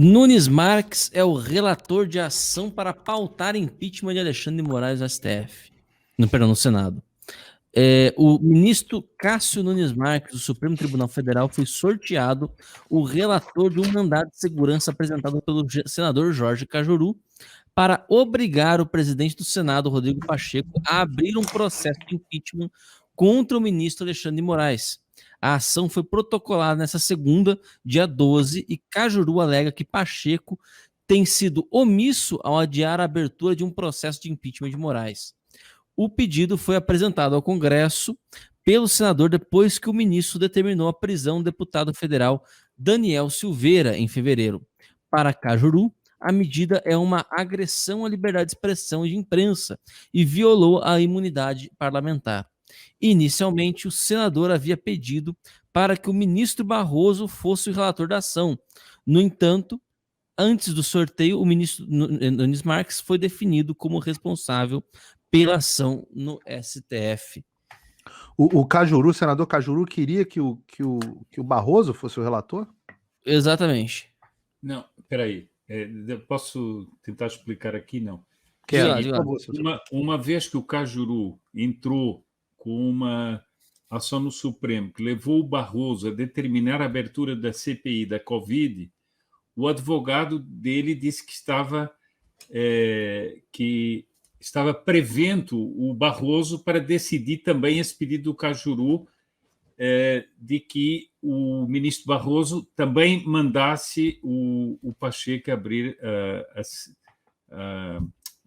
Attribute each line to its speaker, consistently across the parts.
Speaker 1: Nunes Marques é o relator de ação para pautar impeachment de Alexandre de Moraes no STF. No Senado. O ministro Cássio Nunes Marques, do Supremo Tribunal Federal, foi sorteado o relator de um mandado de segurança apresentado pelo senador Jorge Cajuru para obrigar o presidente do Senado, Rodrigo Pacheco, a abrir um processo de impeachment contra o ministro Alexandre de Moraes. A ação foi protocolada nesta segunda, dia 12, e Cajuru alega que Pacheco tem sido omisso ao adiar a abertura de um processo de impeachment de Moraes. O pedido foi apresentado ao Congresso pelo senador depois que o ministro determinou a prisão do deputado federal Daniel Silveira em fevereiro. Para Cajuru, a medida é uma agressão à liberdade de expressão e de imprensa e violou a imunidade parlamentar. Inicialmente, o senador havia pedido para que o ministro Barroso fosse o relator da ação. No entanto, antes do sorteio, o ministro Nunes Marques foi definido como responsável pela ação no STF.
Speaker 2: O Cajuru, o senador Cajuru, queria que o Barroso fosse o relator?
Speaker 1: Exatamente.
Speaker 3: Não, peraí. Posso tentar explicar aqui? Não. Uma vez que o Cajuru entrou com uma ação no Supremo que levou o Barroso a determinar a abertura da CPI da Covid, o advogado dele disse que estava prevendo o Barroso para decidir também esse pedido do Cajuru, de que o ministro Barroso também mandasse o Pacheco abrir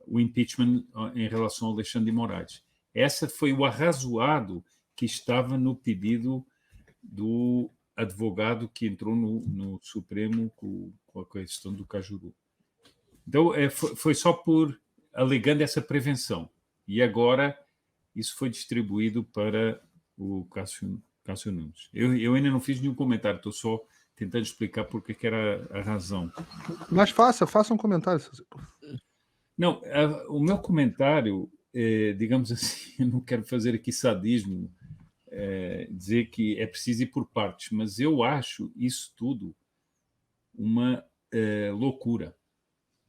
Speaker 3: o impeachment em relação ao Alexandre de Moraes. Essa foi o arrazoado que estava no pedido do advogado que entrou no Supremo com a questão do Cajuru. Então, foi só alegando essa prevenção. E agora isso foi distribuído para o Cássio Nunes. Eu ainda não fiz nenhum comentário, estou só tentando explicar por que era a razão.
Speaker 2: Mas faça um comentário.
Speaker 3: Não, o meu comentário, digamos assim, eu não quero fazer aqui sadismo, dizer que é preciso ir por partes, mas eu acho isso tudo uma loucura,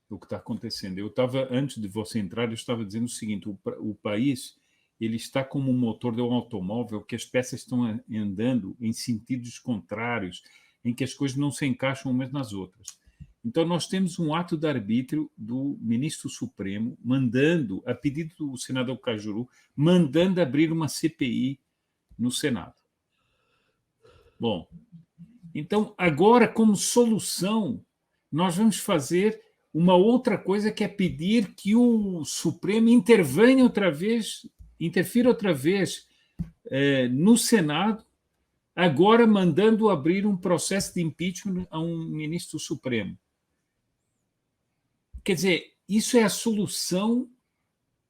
Speaker 3: o que está acontecendo. Eu estava, antes de você entrar, eu estava dizendo o seguinte: o país ele está como um motor de um automóvel que as peças estão andando em sentidos contrários, em que as coisas não se encaixam umas nas outras. Então, nós temos um ato de arbítrio do ministro Supremo mandando, a pedido do senador Cajuru, mandando abrir uma CPI no Senado. Bom, então, agora, como solução, nós vamos fazer uma outra coisa, que é pedir que o Supremo interfira outra vez no Senado, agora mandando abrir um processo de impeachment a um ministro Supremo. Quer dizer, isso é a solução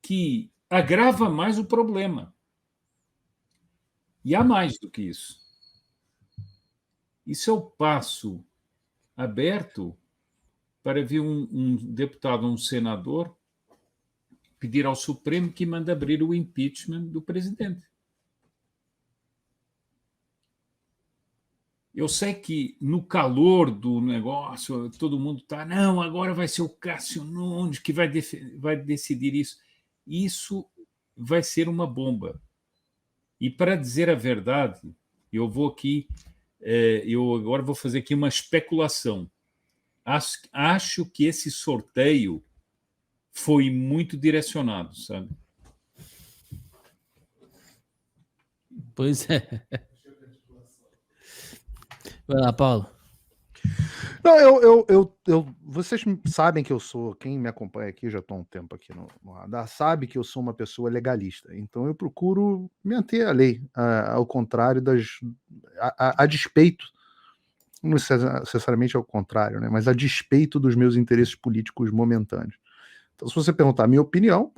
Speaker 3: que agrava mais o problema. E há mais do que isso. Isso é o passo aberto para vir um deputado ou um senador pedir ao Supremo que mande abrir o impeachment do presidente. Eu sei que no calor do negócio todo mundo está, não, agora vai ser o Cássio Nunes que vai decidir isso. Isso vai ser uma bomba. E para dizer a verdade, eu agora vou fazer aqui uma especulação. Acho que esse sorteio foi muito direcionado, sabe?
Speaker 1: Pois é. Vai lá, Paulo.
Speaker 2: Não, vocês sabem que eu sou, quem me acompanha aqui, já estou há um tempo aqui no radar, sabe que eu sou uma pessoa legalista. Então eu procuro manter a lei, ao contrário a despeito, não necessariamente ao contrário, né, mas a despeito dos meus interesses políticos momentâneos. Então, se você perguntar a minha opinião,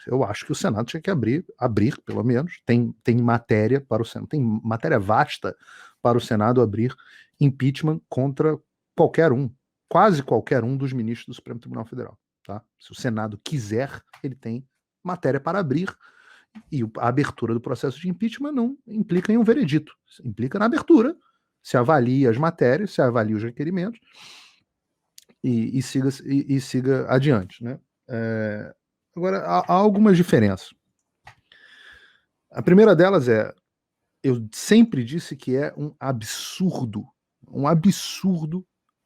Speaker 2: eu acho que o Senado tinha que abrir pelo menos, tem matéria para o Senado, tem matéria vasta para o Senado abrir impeachment contra quase qualquer um dos ministros do Supremo Tribunal Federal. Tá? Se o Senado quiser, ele tem matéria para abrir, e a abertura do processo de impeachment não implica em um veredito, implica na abertura, se avalia as matérias, se avalia os requerimentos, e siga adiante, né? Agora, há algumas diferenças. A primeira delas eu sempre disse que é um absurdo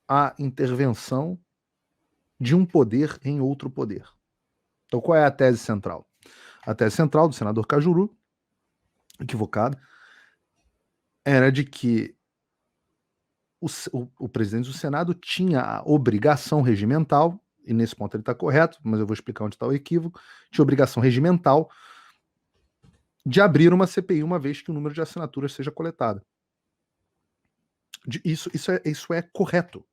Speaker 2: a intervenção de um poder em outro poder. Então, qual é a tese central? A tese central do senador Cajuru, equivocada, era de que o presidente do Senado tinha a obrigação regimental, e nesse ponto ele está correto, mas eu vou explicar onde está o equívoco, tinha obrigação regimental de abrir uma CPI uma vez que o número de assinaturas seja coletado. Isso é correto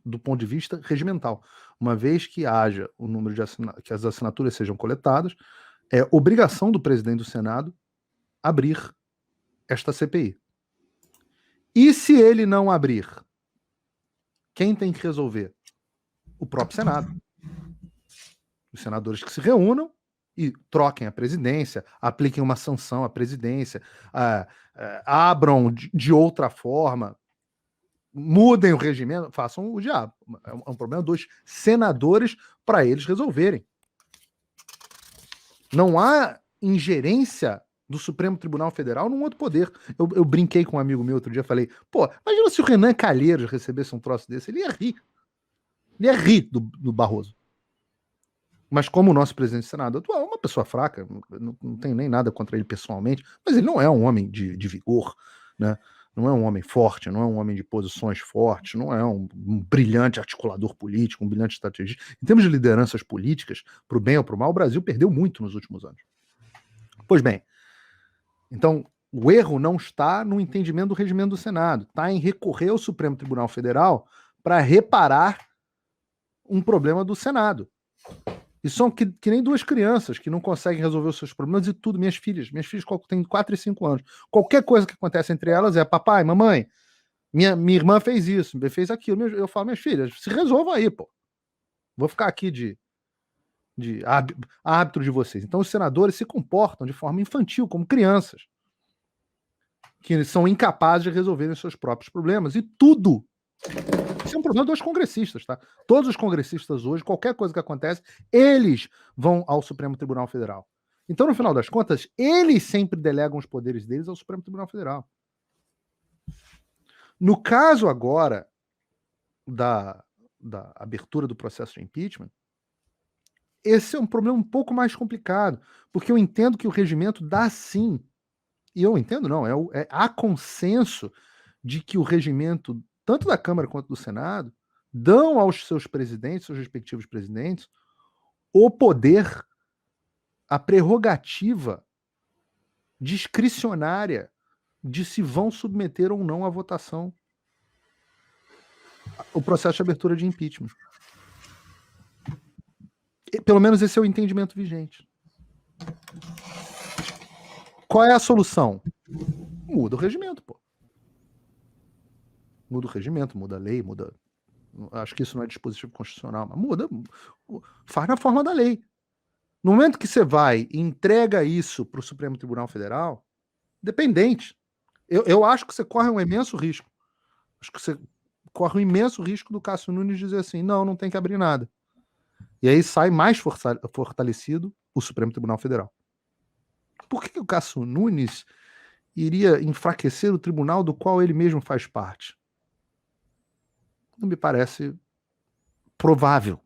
Speaker 2: do ponto de vista regimental. Uma vez que haja o número que as assinaturas sejam coletadas, é obrigação do presidente do Senado abrir esta CPI. E se ele não abrir, quem tem que resolver? O próprio Senado. Os senadores que se reúnam e troquem a presidência, apliquem uma sanção à presidência, abram de outra forma, mudem o regimento, façam o diabo. É um problema dos senadores para eles resolverem. Não há ingerência do Supremo Tribunal Federal num outro poder. Eu brinquei com um amigo meu outro dia, falei, imagina se o Renan Calheiros recebesse um troço desse, ele ia rir. Ele ia rir do Barroso. Mas como o nosso presidente do Senado atual é uma pessoa fraca, não tenho nem nada contra ele pessoalmente, mas ele não é um homem de vigor, né? Não é um homem forte, não é um homem de posições fortes, não é um brilhante articulador político, um brilhante estrategista. Em termos de lideranças políticas, para o bem ou para o mal, o Brasil perdeu muito nos últimos anos. Pois bem, então o erro não está no entendimento do regimento do Senado, está em recorrer ao Supremo Tribunal Federal para reparar um problema do Senado. E são que nem duas crianças que não conseguem resolver os seus problemas e tudo. Minhas filhas têm 4 e 5 anos. Qualquer coisa que acontece entre elas é papai, mamãe, minha irmã fez isso, fez aquilo. Eu falo, minhas filhas, se resolvam aí, pô. Vou ficar aqui de árbitro de vocês. Então os senadores se comportam de forma infantil, como crianças, que são incapazes de resolverem os seus próprios problemas. E tudo. Isso é um problema dos congressistas, tá? Todos os congressistas hoje, qualquer coisa que acontece, eles vão ao Supremo Tribunal Federal. Então, no final das contas, eles sempre delegam os poderes deles ao Supremo Tribunal Federal. No caso agora da abertura do processo de impeachment, esse é um problema um pouco mais complicado, porque eu entendo que o regimento dá sim, e eu entendo não, há consenso de que o regimento tanto da Câmara quanto do Senado, dão aos seus presidentes, seus respectivos presidentes, o poder, a prerrogativa discricionária de se vão submeter ou não à votação o processo de abertura de impeachment. Pelo menos esse é o entendimento vigente. Qual é a solução? Muda o regimento, pô. Muda o regimento, muda a lei, muda... Acho que isso não é dispositivo constitucional, mas muda, faz na forma da lei. No momento que você vai e entrega isso para o Supremo Tribunal Federal, dependente, eu acho que você corre um imenso risco. Acho que você corre um imenso risco do Cássio Nunes dizer assim, não tem que abrir nada. E aí sai mais fortalecido o Supremo Tribunal Federal. Por que o Cássio Nunes iria enfraquecer o tribunal do qual ele mesmo faz parte? Não me parece provável.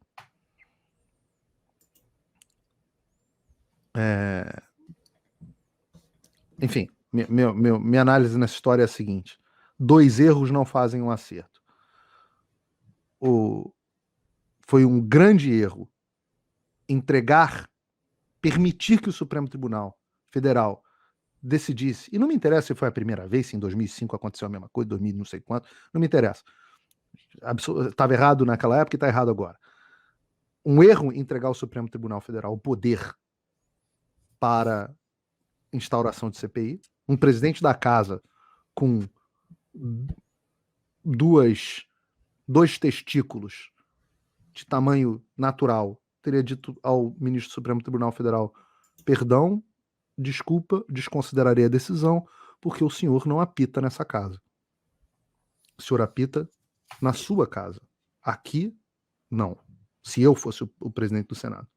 Speaker 2: Enfim, minha análise nessa história é a seguinte: 2 erros não fazem um acerto. Foi um grande erro permitir que o Supremo Tribunal Federal decidisse, e não me interessa se foi a primeira vez, se em 2005 aconteceu a mesma coisa, 2000 não sei quanto, não me interessa. Estava errado naquela época e está errado agora. Um erro entregar ao Supremo Tribunal Federal o poder para instauração de CPI. Um presidente da casa com 2 testículos de tamanho natural teria dito ao ministro do Supremo Tribunal Federal: perdão, desculpa, desconsiderarei a decisão, porque o senhor não apita nessa casa. O senhor apita na sua casa. Aqui Não. Se eu fosse o presidente do Senado.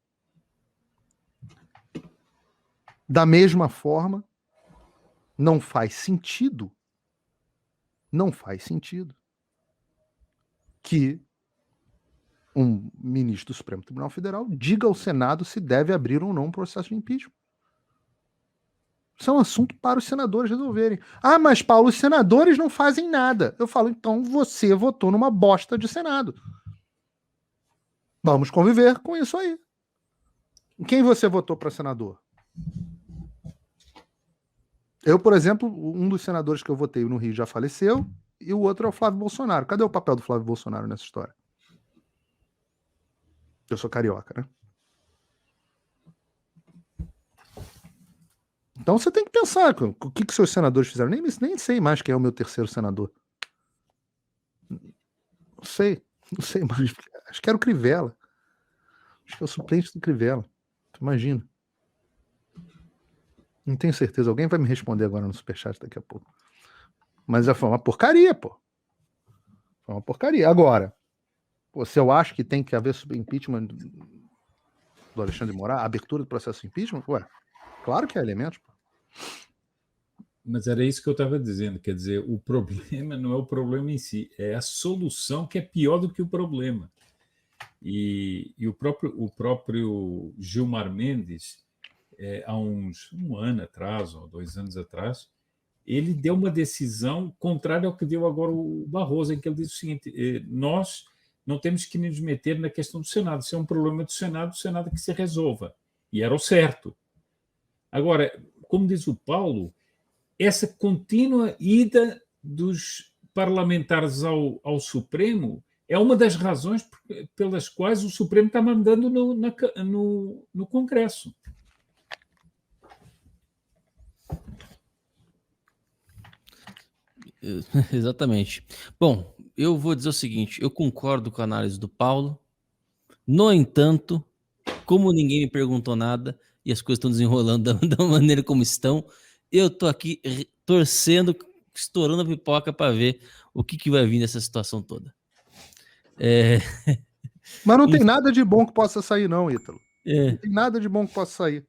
Speaker 2: Da mesma forma, não faz sentido que um ministro do Supremo Tribunal Federal diga ao Senado se deve abrir ou não um processo de impeachment. Isso é um assunto para os senadores resolverem. Ah, mas Paulo, os senadores não fazem nada. Eu falo, então você votou numa bosta de Senado. Vamos conviver com isso aí. Quem você votou para senador? Eu, por exemplo, um dos senadores que eu votei no Rio já faleceu e o outro é o Flávio Bolsonaro. Cadê o papel do Flávio Bolsonaro nessa história? Eu sou carioca, né? Então você tem que pensar o que seus senadores fizeram. Nem sei mais quem é o meu terceiro senador. Não sei mais. Acho que era o Crivella. Acho que é o suplente do Crivella. Tu imagina. Não tenho certeza. Alguém vai me responder agora no superchat daqui a pouco. Mas foi uma porcaria, pô. Foi uma porcaria. Agora, se eu acho que tem que haver impeachment do Alexandre de Moraes, abertura do processo de impeachment, ué, claro que há elementos, pô.
Speaker 3: Mas era isso que eu estava dizendo, quer dizer, o problema não é o problema em si, é a solução que é pior do que o problema. E o próprio Gilmar Mendes, há um ano atrás, ou 2 anos atrás, ele deu uma decisão contrária ao que deu agora o Barroso, em que ele diz o seguinte, nós não temos que nos meter na questão do Senado, se é um problema do Senado que se resolva. E era o certo. Agora, como diz o Paulo, essa contínua ida dos parlamentares ao Supremo é uma das razões pelas quais o Supremo está mandando no Congresso.
Speaker 1: Exatamente. Bom, eu vou dizer o seguinte, eu concordo com a análise do Paulo. No entanto, como ninguém me perguntou nada e as coisas estão desenrolando da maneira como estão, eu tô aqui torcendo, estourando a pipoca para ver o que vai vir nessa situação toda.
Speaker 2: Mas não tem nada de bom que possa sair, não, Ítalo.
Speaker 1: É.
Speaker 2: Não tem nada de bom que possa sair.